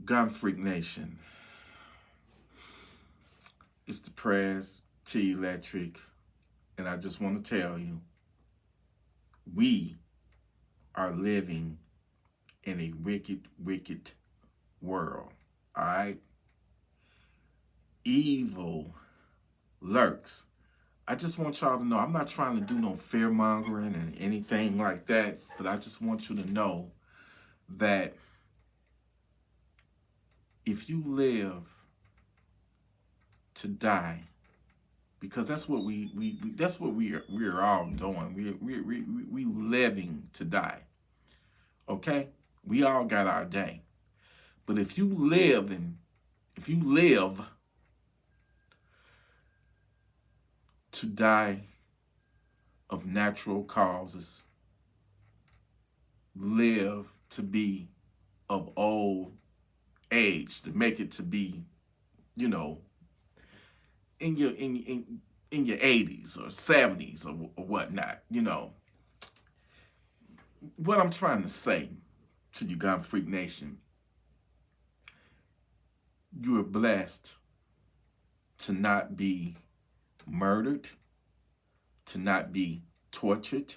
Gunfreak Nation. It's the Prez TElectrik, and I just want to tell you, we are living in a wicked, wicked world. All right? Evil lurks. I just want y'all to know, I'm not trying to do no fear mongering and anything like that, but I just want you to know that if you live to die, because that's what that's what we're all doing. We living to die. Okay? We all got our day. But if you live to die of natural causes, live to be of old age, to make it to be, you know, in your 80s or 70s or whatnot, you know. What I'm trying to say to you, Gunfreak Nation, you are blessed to not be murdered, to not be tortured,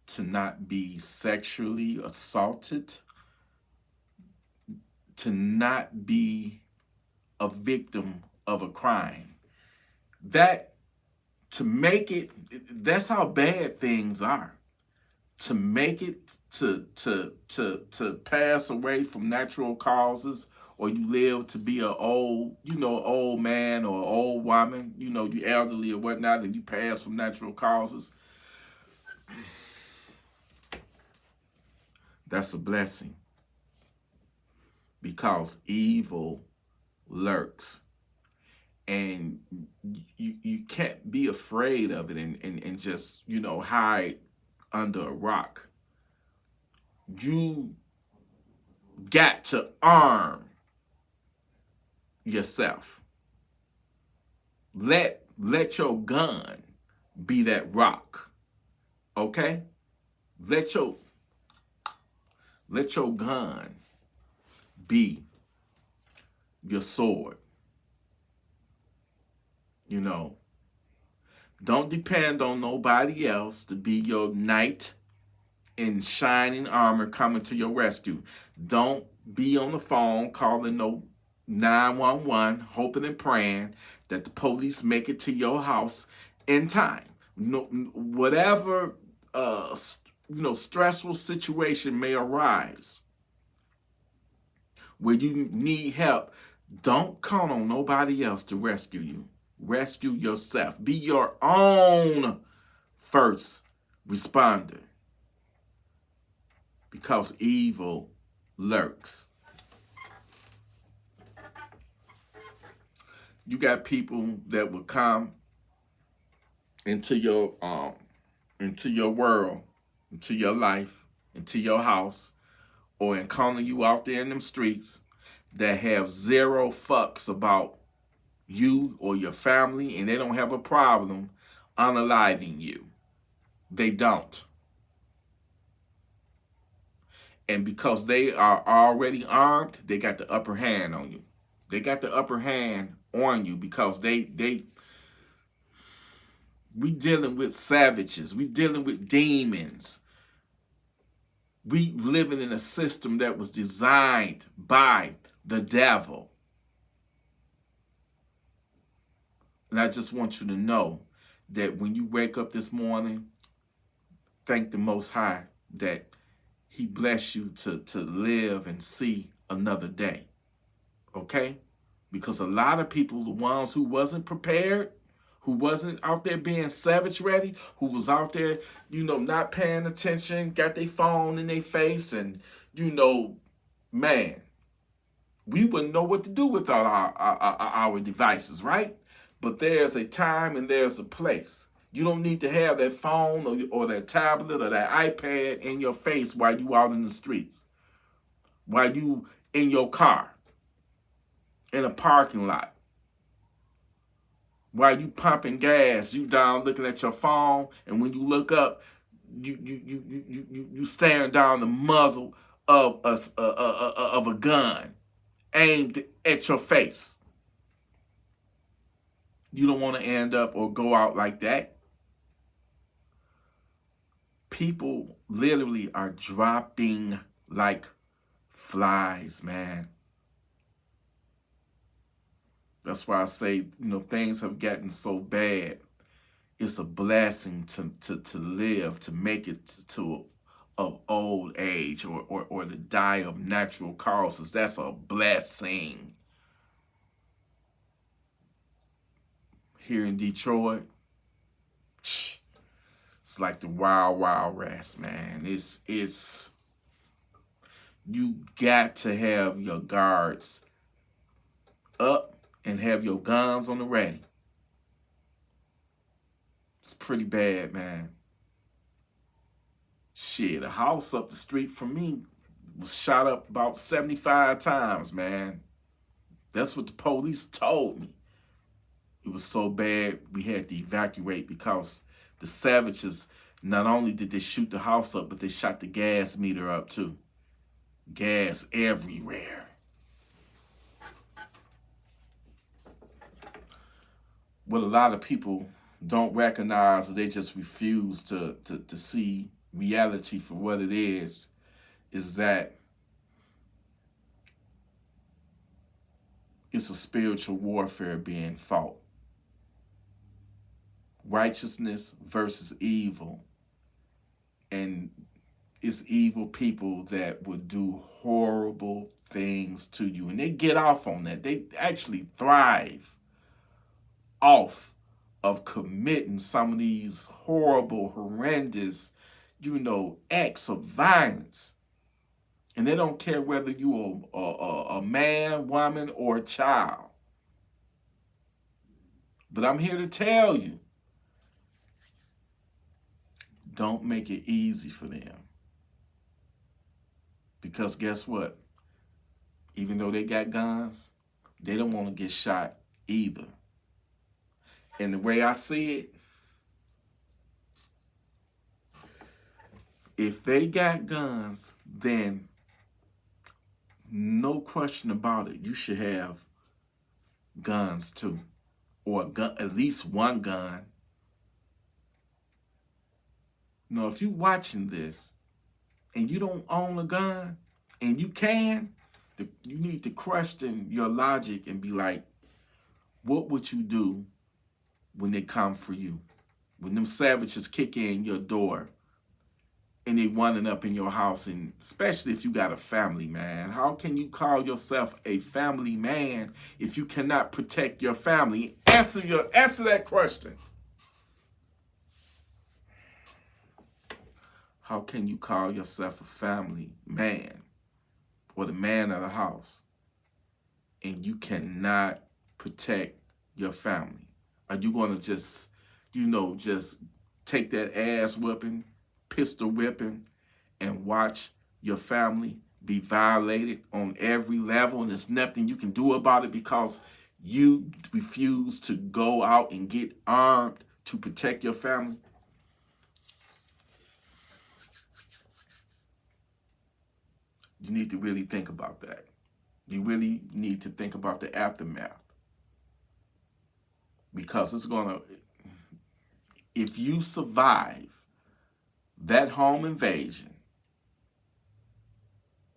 to not be sexually assaulted, to not be a victim of a crime. That, to make it, that's how bad things are. To make it to pass away from natural causes, or you live to be an old, old man or old woman, you elderly or whatnot, and you pass from natural causes, that's a blessing. Because evil lurks. And you can't be afraid of it and just, hide under a rock. You got to arm yourself. Let your gun be that rock. Okay? Let your gun be your sword. Don't depend on nobody else to be your knight in shining armor coming to your rescue. Don't be on the phone calling no 911, hoping and praying that the police make it to your house in time. No, whatever stressful situation may arise where you need help, don't count on nobody else to rescue you. Rescue yourself. Be your own first responder. Because evil lurks. You got people that will come into your world, into your life, into your house, or encounter you out there in them streets that have zero fucks about you or your family, and they don't have a problem unaliving you. They don't. And because they are already armed, they got the upper hand on you. They got the upper hand on you because we dealing with savages. We dealing with demons. We living in a system that was designed by the devil. And I just want you to know that when you wake up this morning, thank the Most High that He bless you to live and see another day. Okay? Because a lot of people, the ones who wasn't prepared, who wasn't out there being savage ready, who was out there, not paying attention, got their phone in their face, and, man, we wouldn't know what to do without our devices, right? But there's a time and there's a place. You don't need to have that phone or that tablet or that iPad in your face while you out in the streets, while you in your car, in a parking lot, while you pumping gas, you down looking at your phone, and when you look up, you staring down the muzzle of a gun aimed at your face. You don't want to end up or go out like that. People literally are dropping like flies, man. That's why I say, things have gotten so bad. It's a blessing to live, to make it to of old age or to die of natural causes. That's a blessing. Here in Detroit, it's like the wild, wild west, man. It's you got to have your guards up and have your guns on the ready. It's pretty bad, man. Shit, a house up the street from me was shot up about 75 times, man. That's what the police told me. It was so bad we had to evacuate because the savages, not only did they shoot the house up, but they shot the gas meter up too. Gas everywhere. What a lot of people don't recognize, or they just refuse to see reality for what it is that it's a spiritual warfare being fought. Righteousness versus evil. And it's evil people that would do horrible things to you. And they get off on that. They actually thrive off of committing some of these horrible, horrendous, acts of violence. And they don't care whether you're a man, woman, or a child. But I'm here to tell you, don't make it easy for them. Because guess what? Even though they got guns, they don't want to get shot either. And the way I see it, if they got guns, then no question about it, you should have guns too. Or at least one gun. If you're watching this and you don't own a gun and you need to question your logic and be like, what would you do when they come for you? When them savages kick in your door and they running up in your house, and especially if you got a family, man. How can you call yourself a family man if you cannot protect your family? Answer that question. How can you call yourself a family man or the man of the house and you cannot protect your family? Are you going to just take that ass whipping, pistol whipping, and watch your family be violated on every level, and there's nothing you can do about it because you refuse to go out and get armed to protect your family? You need to really think about that. You really need to think about the aftermath. Because if you survive that home invasion,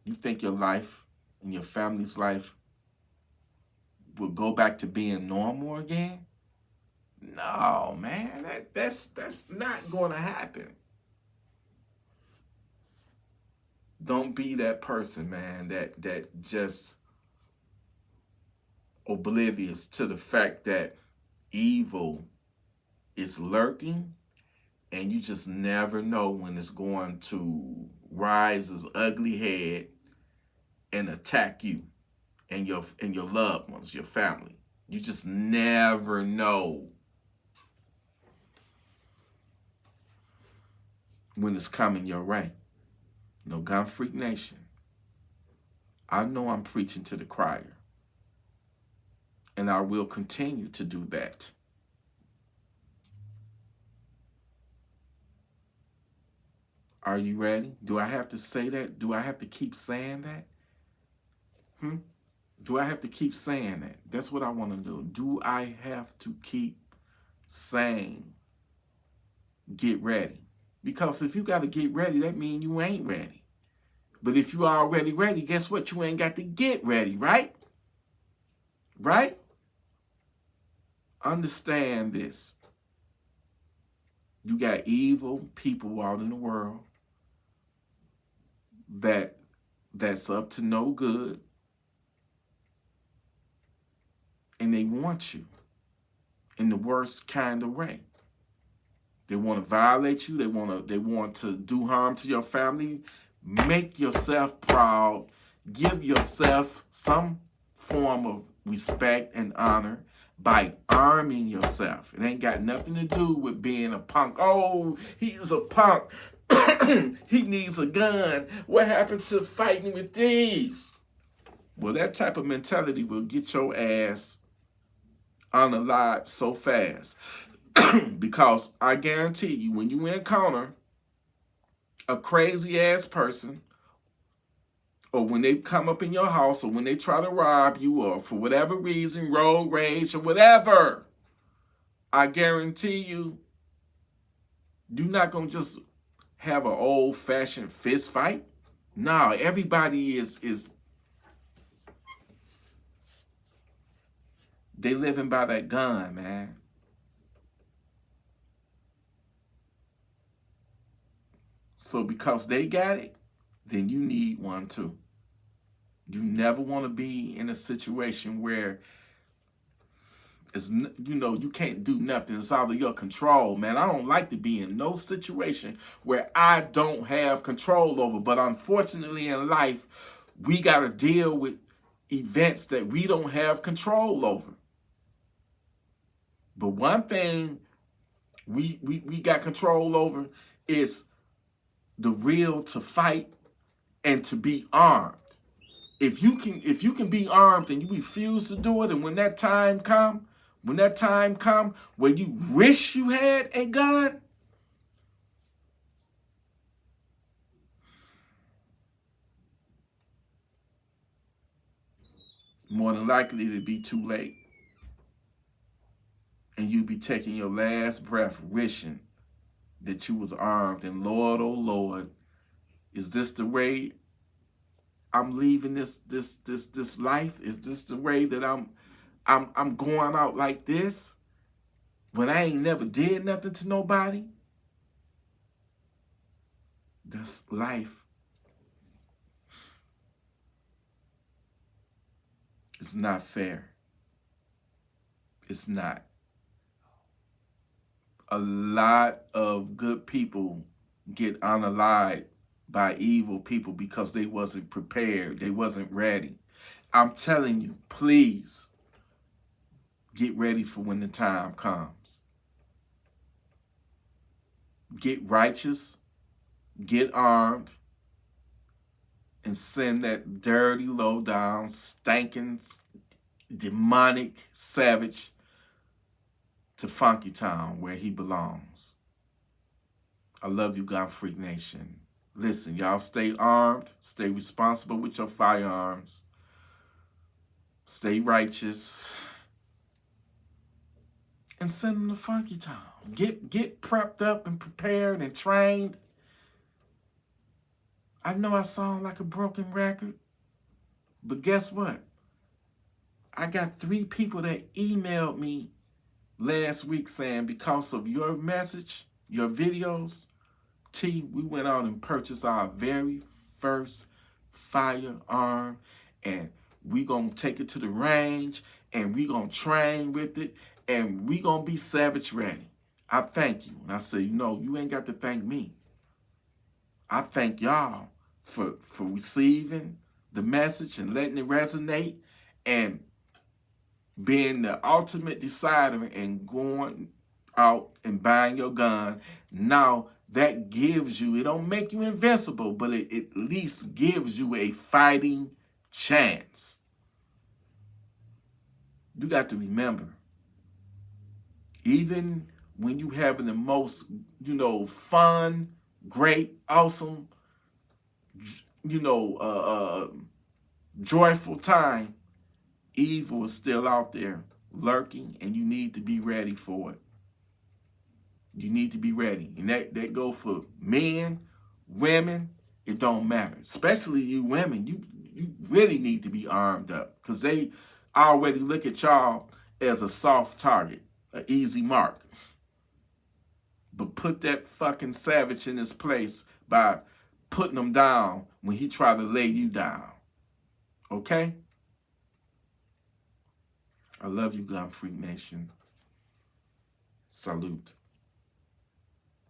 you think your life and your family's life will go back to being normal again? No, man, that's not going to happen. Don't be that person, man, that just oblivious to the fact that evil is lurking, and you just never know when it's going to rise its ugly head and attack you and your loved ones, your family. You just never know when it's coming your way. Gun Freak Nation, I know I'm preaching to the choir, and I will continue to do that. Are you ready? Do I have to say that? Do I have to keep saying that? Do I have to keep saying that? That's what I want to do. Do I have to keep saying, get ready? Because if you got to get ready, that means you ain't ready. But if you already ready, guess what? You ain't got to get ready, right? Right? Understand this. You got evil people out in the world that's up to no good, and they want you in the worst kind of way. They want to violate you. They want to do harm to your family. Make yourself proud. Give yourself some form of respect and honor by arming yourself. It ain't got nothing to do with being a punk. Oh, he's a punk. He needs a gun. What happened to fighting with these? Well, that type of mentality will get your ass unalived so fast. Because I guarantee you, when you encounter a crazy ass person, or when they come up in your house, or when they try to rob you, or for whatever reason, road rage, or whatever, I guarantee you, you're not going to just have an old-fashioned fist fight. No, everybody is they living by that gun, man. So because they got it, then you need one too. You never want to be in a situation where you can't do nothing. It's out of your control, man. I don't like to be in no situation where I don't have control over. But unfortunately in life, we got to deal with events that we don't have control over. But one thing we got control over is the will to fight and to be armed. If you can be armed and you refuse to do it, and when that time come where you wish you had a gun, more than likely it'll be too late. And you'll be taking your last breath wishing that you was armed. And Lord, oh Lord, is this the way I'm leaving this life? Is this the way that I'm going out like this when I ain't never did nothing to nobody? That's life. It's not fair. It's not. A lot of good people get unalived by evil people because they wasn't prepared. They wasn't ready. I'm telling you, please get ready for when the time comes. Get righteous, get armed, and send that dirty, low-down, stinking, demonic savage to Funky Town where he belongs. I love you, Gunfreak Nation. Listen, y'all stay armed, stay responsible with your firearms, stay righteous, and send them to Funky Town. Get prepped up and prepared and trained. I know I sound like a broken record, but guess what? I got 3 people that emailed me last week saying because of your message, your videos, T, we went out and purchased our very first firearm, and we gonna take it to the range, and we gonna train with it, and we gonna be savage ready. I thank you. And I say, you ain't got to thank me. I thank y'all for receiving the message and letting it resonate and being the ultimate decider and going out and buying your gun. Now that gives you, it don't make you invincible, but it at least gives you a fighting chance. You got to remember, even when you having the most, fun great, awesome, joyful time, evil is still out there lurking, and you need to be ready for it. You need to be ready. And that go for men, women, it don't matter. Especially you women, you really need to be armed up, because they already look at y'all as a soft target, an easy mark. But put that fucking savage in his place by putting him down when he try to lay you down. Okay? I love you, Gunfreaknation. Salute.